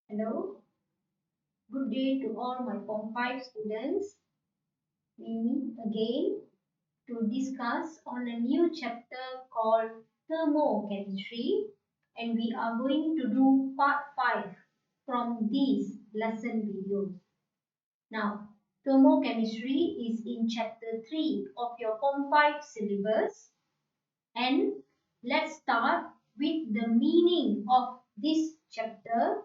Hello, good day to all my Form 5 students. We meet again to discuss on a new chapter called Thermochemistry, and we are going to do part 5 from these lesson videos. Now, Thermochemistry is in chapter 3 of your Form 5 syllabus, and let's start with the meaning of this chapter,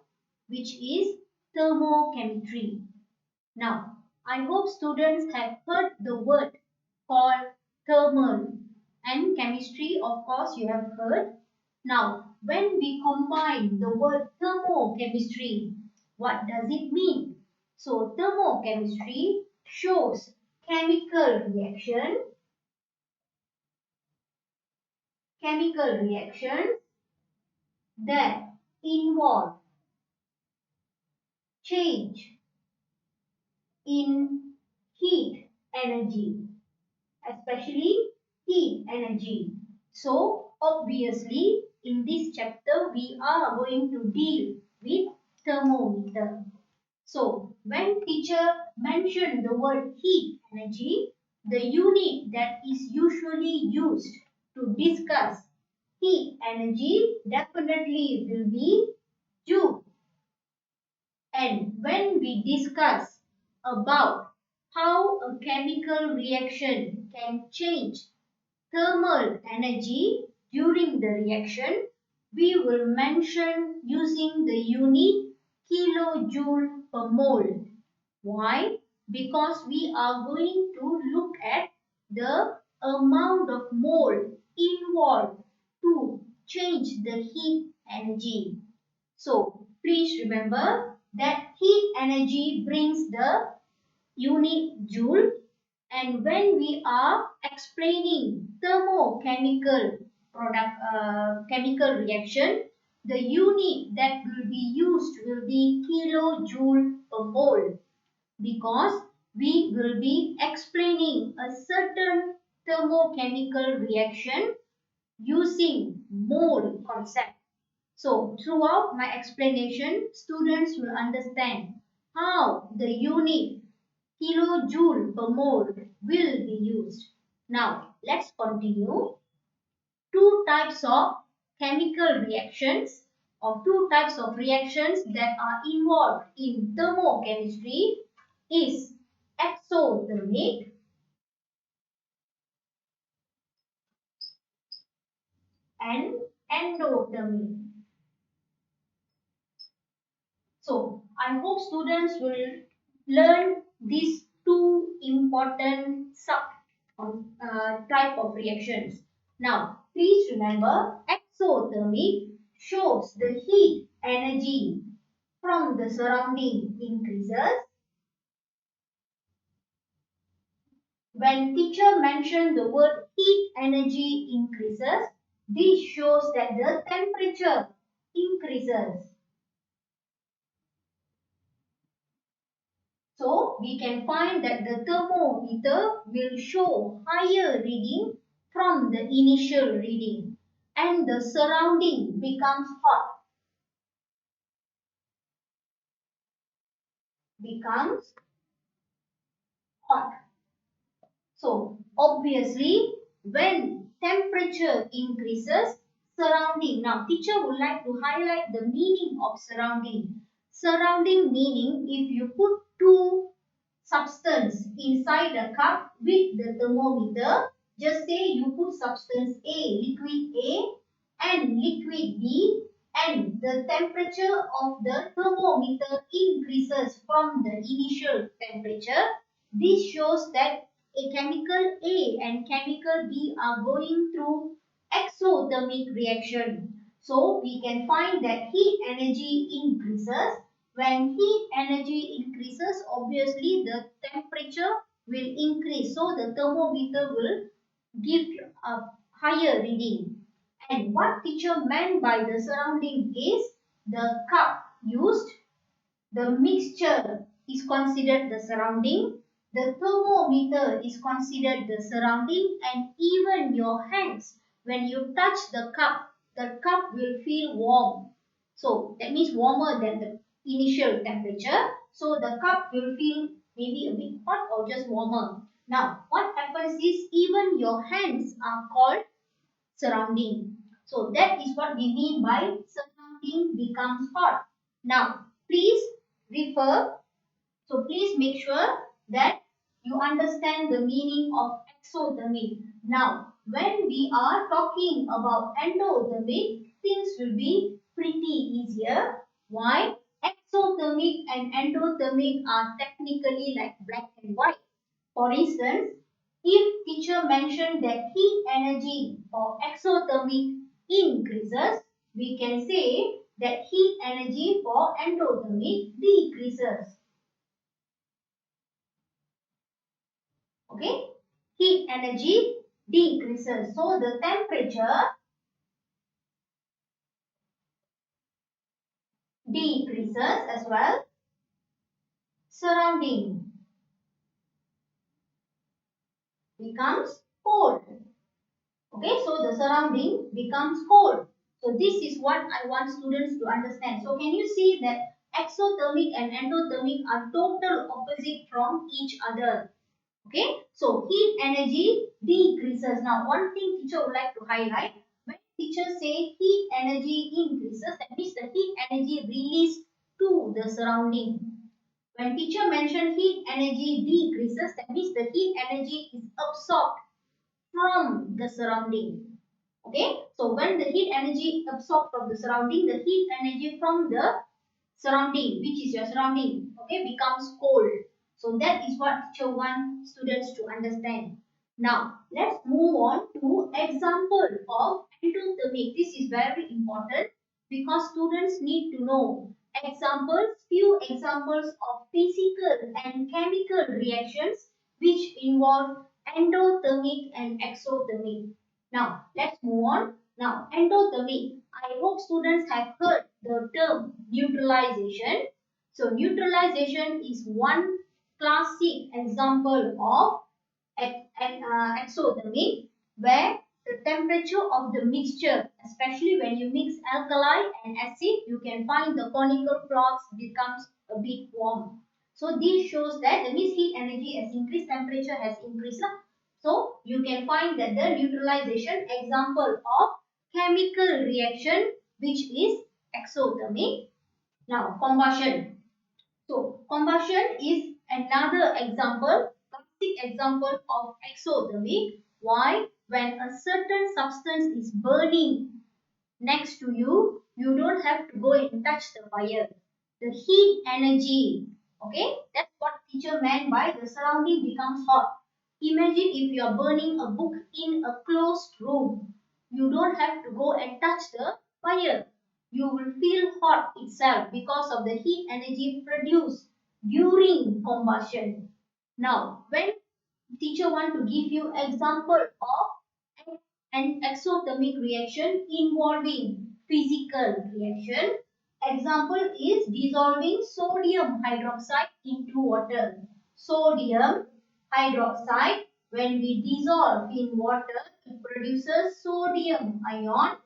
which is thermochemistry. Now, I hope students have heard the word called thermal and chemistry, of course, you have heard. Now, when we combine the word thermochemistry, what does it mean? So, thermochemistry shows chemical reactions that involve change in heat energy, especially heat energy. So obviously in this chapter we are going to deal with thermometer. So when teacher mentioned the word heat energy, the unit that is usually used to discuss heat energy definitely will be joule. And when we discuss about how a chemical reaction can change thermal energy during the reaction, we will mention using the unit kilojoule per mole. Why? Because we are going to look at the amount of mole involved to change the heat energy. So please remember that heat energy brings the unit joule, and when we are explaining thermochemical chemical reaction, the unit that will be used will be kilojoule per mole, because we will be explaining a certain thermochemical reaction using mole concept. So throughout my explanation, students will understand how the unit kilojoule per mole will be used. Now let's continue. Two types of chemical reactions, or two types of reactions that are involved in thermochemistry is exothermic and endothermic. So I hope students will learn these two important type of reactions. Now please remember, exothermic shows the heat energy from the surrounding increases. When teacher mentioned the word heat energy increases, this shows that the temperature increases. So we can find that the thermometer will show higher reading from the initial reading, and the surrounding becomes hot. So obviously when temperature increases, surrounding. Now teacher would like to highlight the meaning of surrounding. Surrounding meaning, if you put two substance inside a cup with the thermometer, just say you put substance A, liquid A, and liquid B, and the temperature of the thermometer increases from the initial temperature. This shows that a chemical A and chemical B are going through exothermic reaction. So we can find that heat energy increases. When heat energy increases, obviously the temperature will increase. So the thermometer will give a higher reading. And what teacher meant by the surrounding is the cup used, the mixture is considered the surrounding, the thermometer is considered the surrounding, and even your hands, when you touch the cup will feel warm. So that means warmer than the initial temperature. So the cup will feel maybe a bit hot or just warmer. Now, what happens is even your hands are called surrounding. So that is what we mean by surrounding becomes hot. Now, please refer please make sure that you understand the meaning of exothermic. Now, when we are talking about endothermic, things will be pretty easier. Why? Exothermic and endothermic are technically like black and white. For instance, if teacher mentioned that heat energy or exothermic increases, we can say that heat energy for endothermic decreases. Okay, heat energy decreases, so the temperature decreases as well. Surrounding becomes cold. Okay, so the surrounding becomes cold. So this is what I want students to understand. So can you see that exothermic and endothermic are total opposite from each other? Okay, so heat energy decreases. Now, one thing teacher would like to highlight, when teachers say heat energy increases, that means the heat energy released to the surrounding. When teacher mentioned heat energy decreases, that means the heat energy is absorbed from the surrounding. Okay, so when the heat energy absorbed from the surrounding, the heat energy from the surrounding, which is your surrounding, okay, becomes cold. So that is what teacher wants students to understand. Now, let's move on to example of endothermic. This is very important because students need to know few examples of physical and chemical reactions which involve endothermic and exothermic. Now, let's move on. Now, endothermic. I hope students have heard the term neutralization. So, neutralization is one classic example of exothermic, where the temperature of the mixture, especially when you mix alkali and acid, you can find the conical cloths becomes a bit warm. So this shows that the means heat energy has increased, temperature has increased. So you can find that the neutralization example of chemical reaction which is exothermic. Now combustion. So combustion is another example, classic example of exothermic. Why? When a certain substance is burning next to you, you don't have to go and touch the fire. The heat energy, okay, that's what teacher meant by the surrounding becomes hot. Imagine if you are burning a book in a closed room. You don't have to go and touch the fire. You will feel hot itself because of the heat energy produced during combustion. Now, when teacher want to give you example of an exothermic reaction involving physical reaction. Example is dissolving sodium hydroxide into water. Sodium hydroxide, when we dissolve in water, it produces sodium ion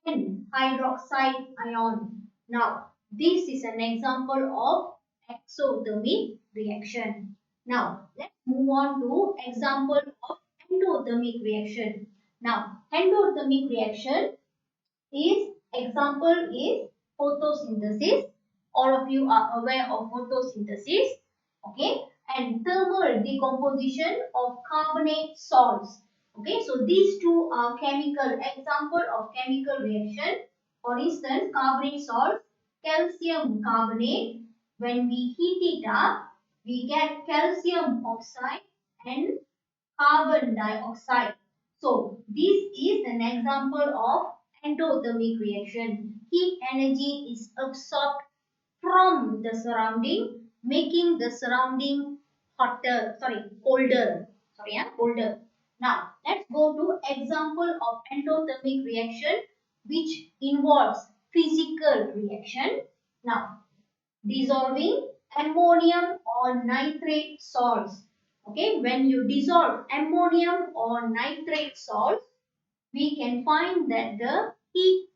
and hydroxide ion. Now, this is an example of exothermic reaction. Now, let's move on to example of endothermic reaction. Now, endothermic reaction is example is photosynthesis. All of you are aware of photosynthesis, okay, and thermal decomposition of carbonate salts. Okay, so these two are chemical example of chemical reaction. For instance, carbonate salts, calcium carbonate. When we heat it up, we get calcium oxide and carbon dioxide. So this is an example of endothermic reaction. Heat energy is absorbed from the surrounding, making the surrounding colder. Colder. Now, let's go to example of endothermic reaction which involves physical reaction. Now, dissolving ammonium or nitrate salts. Okay, when you dissolve ammonium or nitrate salts, we can find that the heat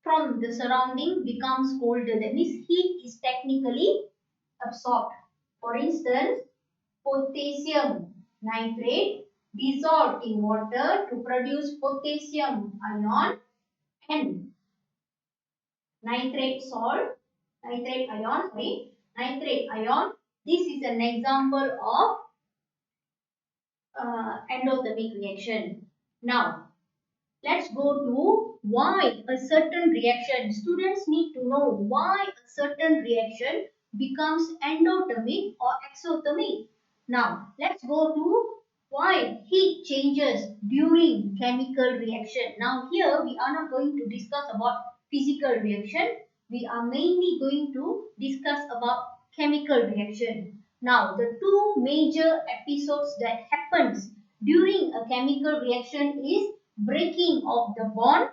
from the surrounding becomes colder. That means heat is technically absorbed. For instance, potassium nitrate dissolved in water to produce potassium ion and nitrate salt, nitrate ion, sorry, nitrate ion. This is an example of endothermic reaction. Now, let's go to why a certain reaction. Students need to know why a certain reaction becomes endothermic or exothermic. Now, let's go to why heat changes during chemical reaction. Now, here we are not going to discuss about physical reaction. We are mainly going to discuss about chemical reaction. Now, the two major episodes that happens during a chemical reaction is breaking of the bond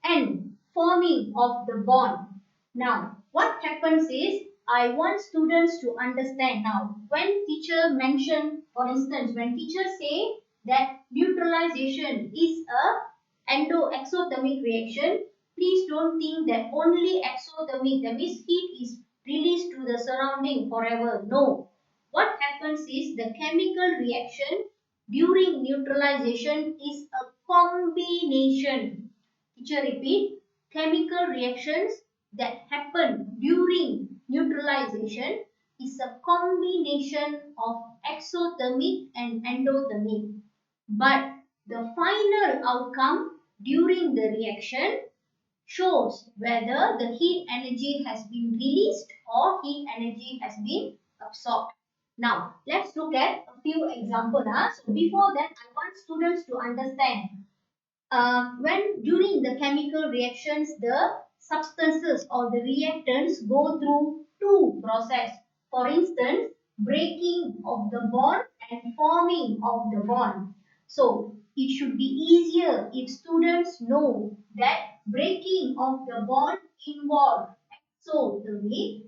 and forming of the bond. Now, what happens is I want students to understand now. When teacher mention, for instance, when teacher say that neutralization is a exothermic reaction, please don't think that only exothermic, that means heat is released to the surrounding forever. No. What happens is the chemical reaction during neutralization is a combination. Teacher repeat, chemical reactions that happen during neutralization is a combination of exothermic and endothermic. But the final outcome during the reaction shows whether the heat energy has been released or heat energy has been absorbed. Now, let's look at a few examples. So, before that, I want students to understand when during the chemical reactions, the substances or the reactants go through two processes. For instance, breaking of the bond and forming of the bond. So it should be easier if students know that breaking of the bond involves endothermic.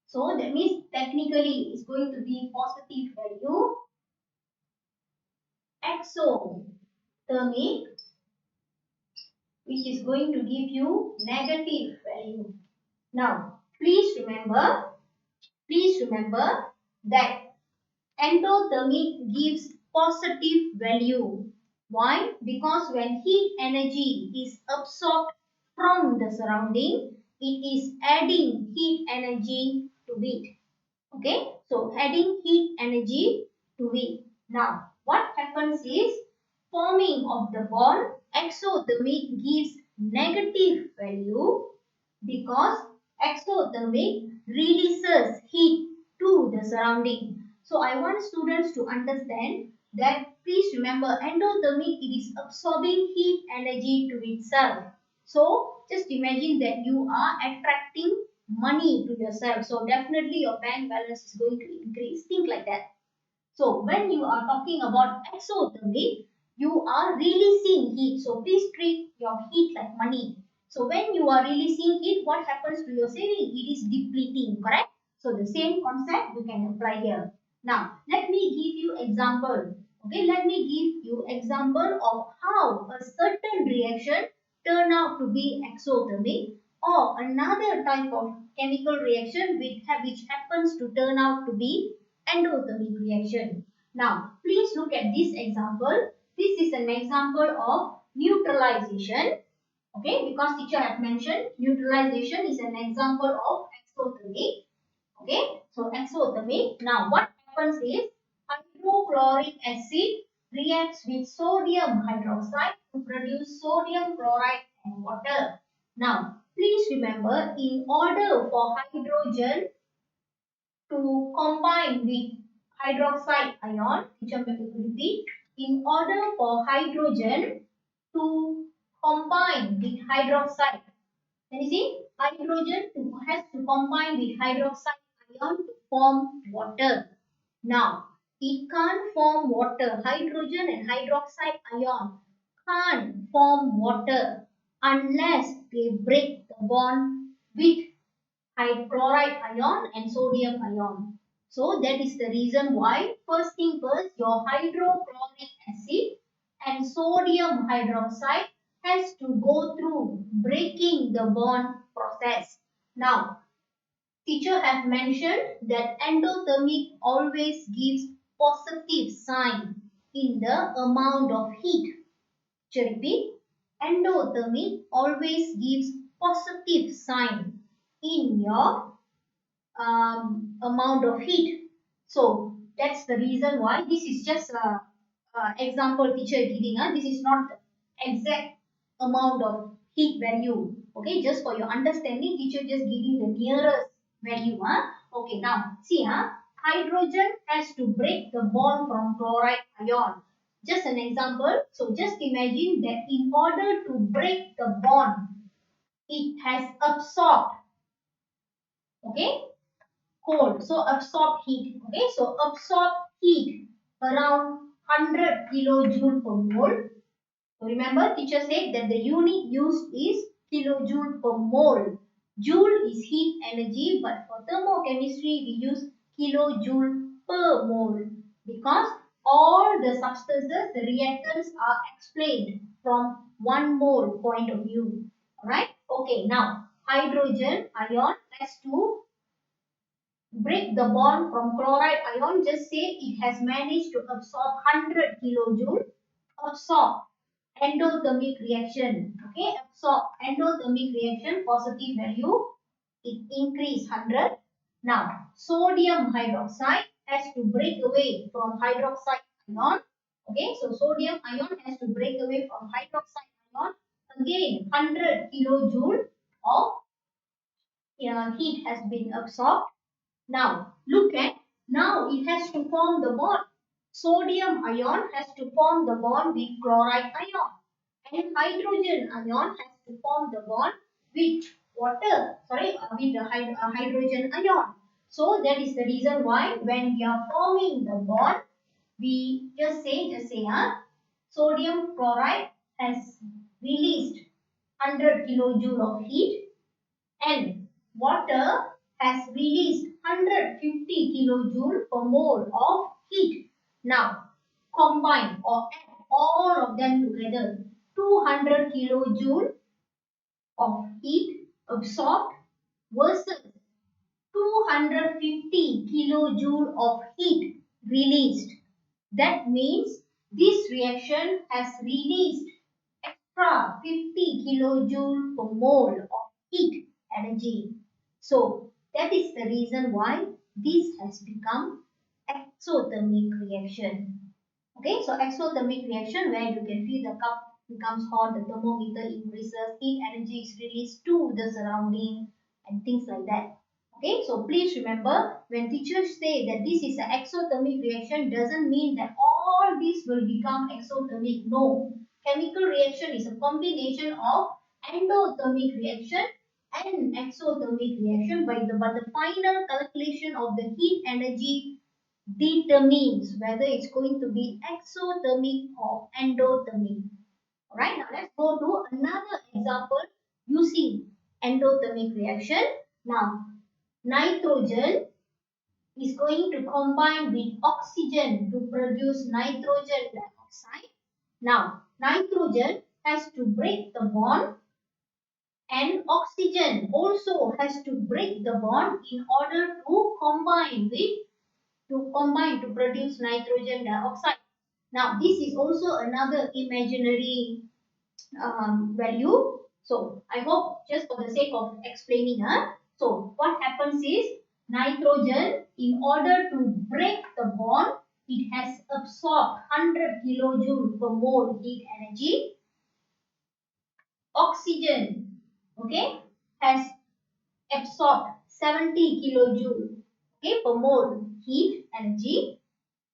So that means technically it's going to be positive value. Exothermic, which is going to give you negative value. Now, please remember that endothermic gives positive value. Why? Because when heat energy is absorbed from the surrounding, it is adding heat energy to it. Okay, so adding heat energy to it. Now, what happens is forming of the bond exothermic gives negative value because exothermic releases heat to the surrounding. So I want students to understand that please remember endothermic it is absorbing heat energy to itself. So just imagine that you are attracting money to yourself. So definitely your bank balance is going to increase. Think like that. So when you are talking about exothermic, you are releasing heat. So please treat your heat like money. So when you are releasing heat, what happens to your saving? It is depleting, correct? So the same concept we can apply here. Now, let me give you example. Okay, let me give you example of how a certain reaction turn out to be exothermic or another type of chemical reaction which happens to turn out to be endothermic reaction. Now, please look at this example. This is an example of neutralization. Okay, because teacher had mentioned neutralization is an example of exothermic. Okay, so exothermic. Now, what happens is hydrochloric acid reacts with sodium hydroxide to produce sodium chloride and water. Now, please remember, in order for hydrogen to combine with hydroxide ion, which I'm going to repeat, in order for hydrogen to combine with hydroxide, can you see? Hydrogen has to combine with hydroxide ion to form water. Now, it can't form water. Hydrogen and hydroxide ion can't form water unless they break the bond with chloride ion and sodium ion. So that is the reason why first thing first your hydrochloric acid and sodium hydroxide has to go through breaking the bond process. Now, teacher have mentioned that endothermic always gives positive sign in the amount of heat. To repeat, endothermic always gives positive sign in your amount of heat. So that's the reason why this is just a example teacher giving. This is not the exact amount of heat value. Okay, just for your understanding, teacher just giving the nearest value. Okay, now see, hydrogen has to break the bond from chloride ion. Just an example. So just imagine that in order to break the bond, it has absorbed. Okay, cold. So absorb heat. Okay, so absorb heat around 100 kilojoule per mole. So remember, teacher said that the unit used is kilojoule per mole. Joule is heat energy, but for thermochemistry we use kilojoule per mole because all the substances, the reactants are explained from 1 mole point of view. Alright? Okay, now hydrogen ion has to break the bond from chloride ion. Just say it has managed to absorb 100 kilojoule. Absorb endothermic reaction. Okay, absorb endothermic reaction, positive value. It increase 100. Now, sodium hydroxide has to break away from hydroxide ion. Okay, so sodium ion has to break away from hydroxide ion. Again, 100 kilojoule of heat has been absorbed. Now, look at, now it has to form the bond. Sodium ion has to form the bond with chloride ion. And hydrogen ion has to form the bond with with the hydrogen ion. So that is the reason why when we are forming the bond, we just say, sodium chloride has released 100 kilojoule of heat and water has released 150 kilojoule per mole of heat. Now, combine or add all of them together. 200 kilojoule of heat absorbed versus 250 kilojoule of heat released. That means this reaction has released extra 50 kilojoule per mole of heat energy. So that is the reason why this has become exothermic reaction. Okay, so exothermic reaction where you can feel the cup becomes hot, the thermometer increases, heat energy is released to the surrounding and things like that. Okay, so please remember when teachers say that this is an exothermic reaction doesn't mean that all these will become exothermic. No, chemical reaction is a combination of endothermic reaction and exothermic reaction but the final calculation of the heat energy determines whether it's going to be exothermic or endothermic. Alright, now let's go to another example using endothermic reaction. Now, nitrogen is going to combine with oxygen to produce nitrogen dioxide. Now, nitrogen has to break the bond and oxygen also has to break the bond in order to combine to produce nitrogen dioxide. Now, this is also another imaginary value. So, I hope just for the sake of explaining, so what happens is nitrogen, in order to break the bond, it has absorbed 100 kilojoule per mole heat energy. Oxygen, okay, has absorbed 70 kilojoule, okay, per mole heat energy.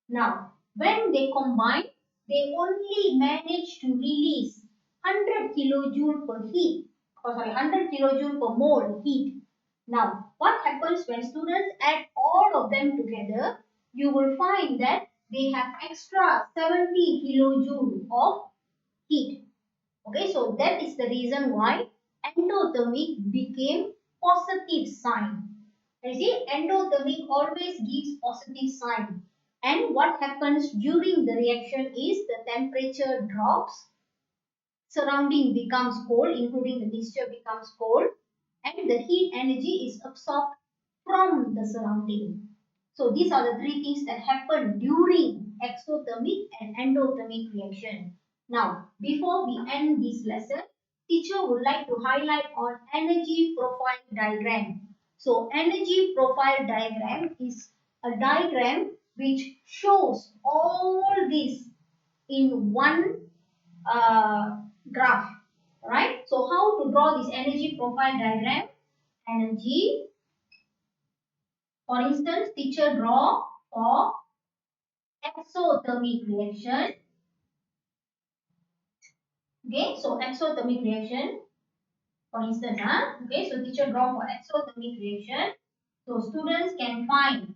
Now, when they combine, they only manage to release 100 kilojoule per 100 kilojoule per mole heat. Now, what happens when students add all of them together? You will find that they have extra 70 kilojoule of heat. Okay, so that is the reason why endothermic became positive sign. You see, endothermic always gives positive sign. And what happens during the reaction is the temperature drops, surrounding becomes cold, including the mixture becomes cold, and the heat energy is absorbed from the surrounding. So these are the three things that happen during exothermic and endothermic reaction. Now, before we end this lesson, teacher would like to highlight on energy profile diagram. So energy profile diagram is a diagram which shows all this in one graph. Right? So how to draw this energy profile diagram? Energy, for instance, teacher draw for exothermic reaction. Okay, so exothermic reaction, for instance, okay, so teacher draw for exothermic reaction. So students can find.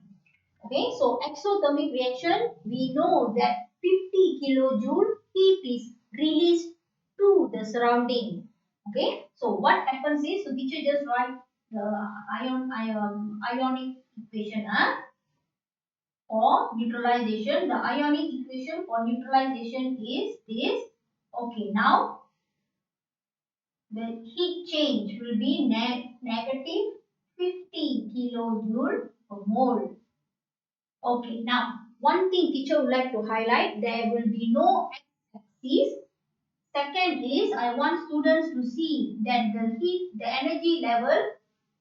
Okay, so exothermic reaction, we know that 50 kilojoule heat is released to the surrounding. Okay, so what happens is, so teacher just write the ionic equation for neutralization. The ionic equation for neutralization is this. Okay, now the heat change will be negative 50 kilojoule per mole. Okay, now one thing teacher would like to highlight, there will be no x-axis. Second is, I want students to see that the heat, the energy level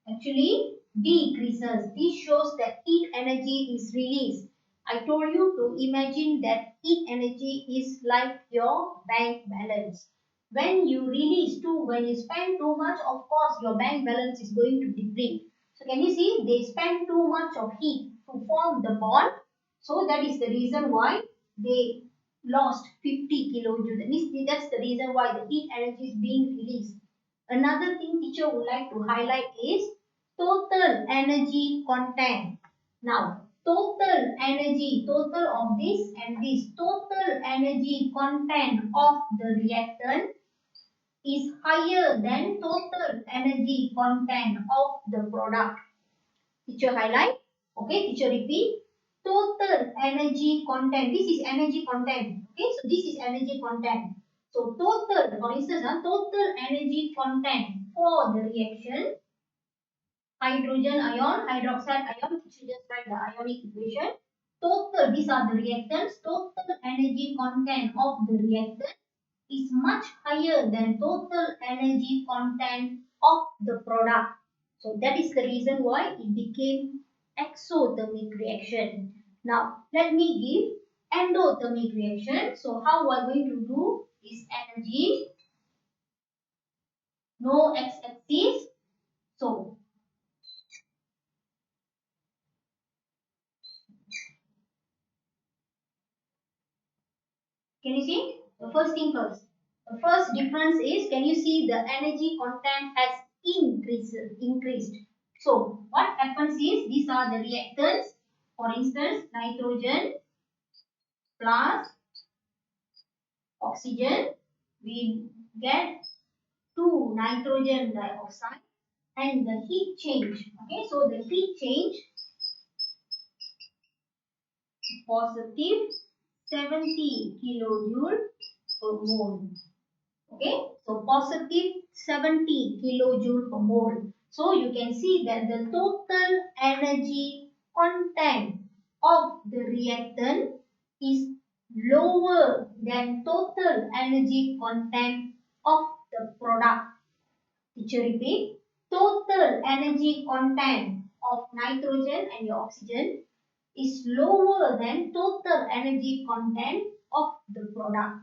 actually decreases. This shows that heat energy is released. I told you to imagine that heat energy is like your bank balance. When you release too, when you spend too much, of course your bank balance is going to deplete. So can you see they spend too much of heat to form the bond. So that is the reason why they lost 50 kilojoule. That means that's the reason why the heat energy is being released. Another thing teacher would like to highlight is total energy content. Now, total energy, total of this and this, total energy content of the reactant is higher than total energy content of the product. Teacher highlight. Okay, teacher repeat. Total energy content. This is energy content. Okay, so this is energy content. So total, for instance, total energy content for the reaction, hydrogen ion, hydroxide ion, teacher just write the ionic equation. Total, these are the reactants. Total energy content of the reactant is much higher than total energy content of the product. So that is the reason why it became exothermic reaction. Now let me give endothermic reaction. So how we are going to do is energy, no x-axis. So can you see? The first thing first. The first difference is, can you see the energy content has increased. So what happens is, these are the reactants. For instance, nitrogen plus oxygen. We get 2 nitrogen dioxide and the heat change. Okay, so the heat change positive 70 kilojoule per mole. Okay, so positive 70 kilojoule per mole. So you can see that the total energy content of the reactant is lower than total energy content of the product. Teacher repeat, total energy content of nitrogen and your oxygen is lower than total energy content of the product.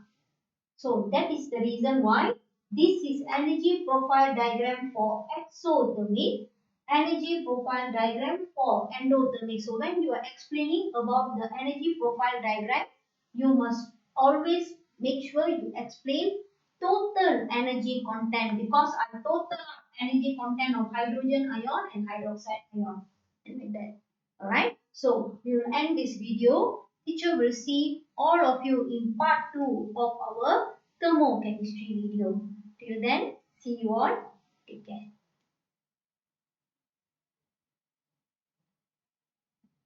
So that is the reason why this is energy profile diagram for exothermic, energy profile diagram for endothermic. So when you are explaining about the energy profile diagram, you must always make sure you explain total energy content, because our total energy content of hydrogen ion and hydroxide ion, and like that. Alright, so we will end this video. Teacher will see all of you in part 2 of our thermochemistry video. Till then, see you all. Take care.